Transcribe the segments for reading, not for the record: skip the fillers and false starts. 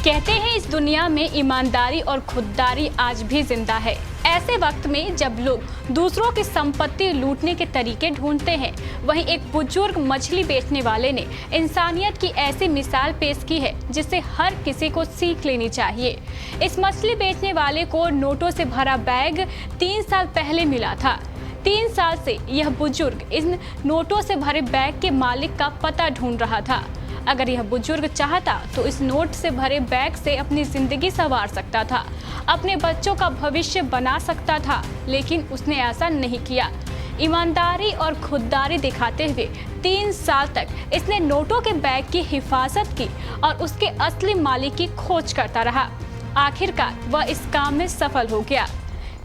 कहते हैं इस दुनिया में ईमानदारी और खुददारी आज भी जिंदा है। ऐसे वक्त में जब लोग दूसरों की संपत्ति लूटने के तरीके ढूंढते हैं, वहीं एक बुजुर्ग मछली बेचने वाले ने इंसानियत की ऐसी मिसाल पेश की है जिससे हर किसी को सीख लेनी चाहिए। इस मछली बेचने वाले को नोटों से भरा बैग 3 साल पहले मिला था। 3 साल से यह बुजुर्ग इन नोटों से भरे बैग के मालिक का पता ढूंढ रहा था। अगर यह बुजुर्ग चाहता तो इस नोट से भरे बैग से अपनी जिंदगी संवार सकता था, अपने बच्चों का भविष्य बना सकता था, लेकिन उसने ऐसा नहीं किया। ईमानदारी और खुददारी दिखाते हुए 3 साल तक इसने नोटों के बैग की हिफाजत की और उसके असली मालिक की खोज करता रहा। आखिरकार वह इस काम में सफल हो गया।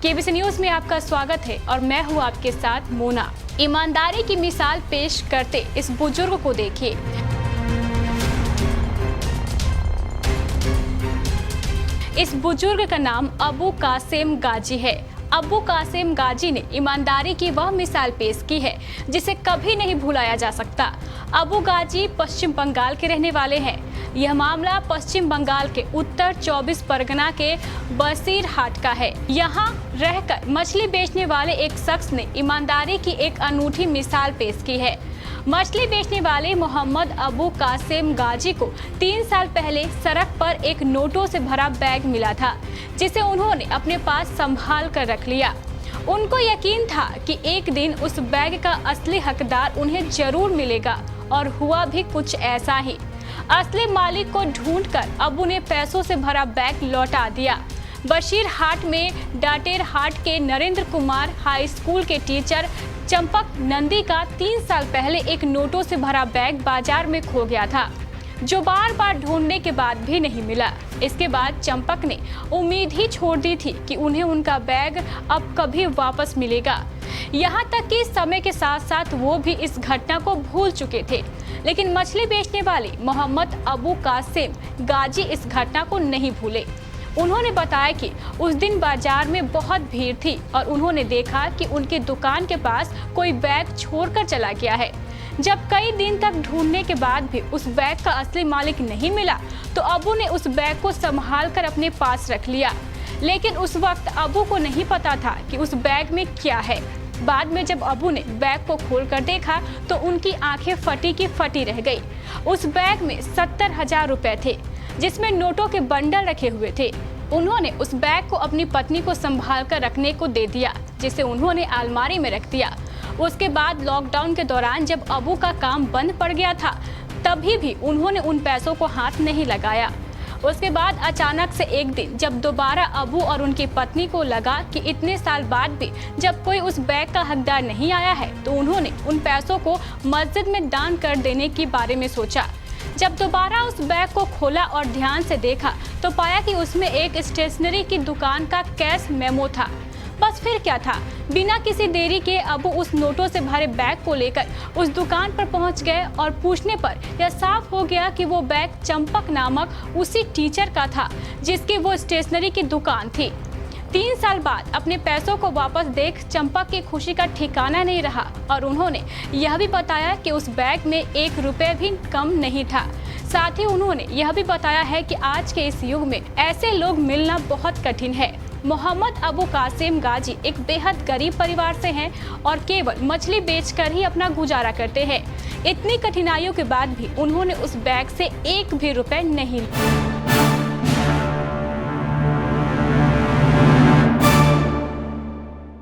केबीसी न्यूज में आपका स्वागत है और मैं हूँ आपके साथ मोना। ईमानदारी की मिसाल पेश करते इस बुजुर्ग को देखिए। इस बुजुर्ग का नाम अबू कासिम गाजी है। अबू कासिम गाजी ने ईमानदारी की वह मिसाल पेश की है जिसे कभी नहीं भुलाया जा सकता। अबू गाजी पश्चिम बंगाल के रहने वाले हैं। यह मामला पश्चिम बंगाल के उत्तर 24 परगना के बसीरहाट का है। यहाँ रहकर मछली बेचने वाले एक शख्स ने ईमानदारी की एक अनूठी मिसाल पेश की है। मछली बेचने वाले मोहम्मद अबू कासिम गाजी को 3 साल पहले सड़क पर एक नोटों से भरा बैग मिला था, जिसे उन्होंने अपने पास संभाल कर रख लिया। उनको यकीन था कि एक दिन उस बैग का असली हकदार उन्हें जरूर मिलेगा, और हुआ भी कुछ ऐसा ही। असली मालिक को ढूंढकर अबू ने पैसों से भरा बैग लौटा दिया। बसीरहाट में डाटेरहाट के नरेंद्र कुमार हाई स्कूल के टीचर चंपक नंदी का 3 साल पहले एक नोटों से भरा बैग बाजार में खो गया था, जो बार बार ढूंढने के बाद भी नहीं मिला। इसके बाद चंपक ने उम्मीद ही छोड़ दी थी कि उन्हें उनका बैग अब कभी वापस मिलेगा। यहाँ तक कि समय के साथ साथ वो भी इस घटना को भूल चुके थे, लेकिन मछली बेचने वाले मोहम्मद अबू कासिम गाजी इस घटना को नहीं भूले। उन्होंने बताया कि उस दिन बाजार में बहुत भीड़ थी और उन्होंने देखा कि उनकी दुकान के पास कोई बैग छोड़कर चला गया है। जब कई दिन तक ढूंढने के बाद भी उस बैग का असली मालिक नहीं मिला, तो अबू ने उस बैग को संभाल कर अपने पास रख लिया। लेकिन उस वक्त अबू को नहीं पता था कि उस बैग में क्या है। बाद में जब अबू ने बैग को खोलकर देखा तो उनकी आंखें फटी की फटी रह गई। उस बैग में 70,000 रुपए थे, जिसमें नोटों के बंडल रखे हुए थे। उन्होंने उस बैग को अपनी पत्नी को संभाल कर रखने को दे दिया, जिसे उन्होंने अलमारी में रख दिया। उसके बाद लॉकडाउन के दौरान जब अबू का काम बंद पड़ गया था, तभी भी उन्होंने उन पैसों को हाथ नहीं लगाया। उसके बाद अचानक से एक दिन जब दोबारा अबू और उनकी पत्नी को लगा कि इतने साल बाद भी जब कोई उस बैग का हकदार नहीं आया है, तो उन्होंने उन पैसों को मस्जिद में दान कर देने के बारे में सोचा। जब दोबारा उस बैग को खोला और ध्यान से देखा तो पाया कि उसमें एक स्टेशनरी की दुकान का कैश मेमो था। बस फिर क्या था, बिना किसी देरी के अबू उस नोटों से भरे बैग को लेकर उस दुकान पर पहुंच गए और पूछने पर यह साफ हो गया कि वो बैग चंपक नामक उसी टीचर का था जिसकी वो स्टेशनरी की दुकान थी। 3 साल बाद अपने पैसों को वापस देख चंपक की खुशी का ठिकाना नहीं रहा, और उन्होंने यह भी बताया कि उस बैग में 1 रुपये भी कम नहीं था। साथ ही उन्होंने यह भी बताया है कि आज के इस युग में ऐसे लोग मिलना बहुत कठिन है। मोहम्मद अबू कासिम गाजी एक बेहद गरीब परिवार से हैं और केवल मछली बेचकर ही अपना गुजारा करते हैं। इतनी कठिनाइयों के बाद भी उन्होंने उस बैग से 1 भी रुपए नहीं लिया।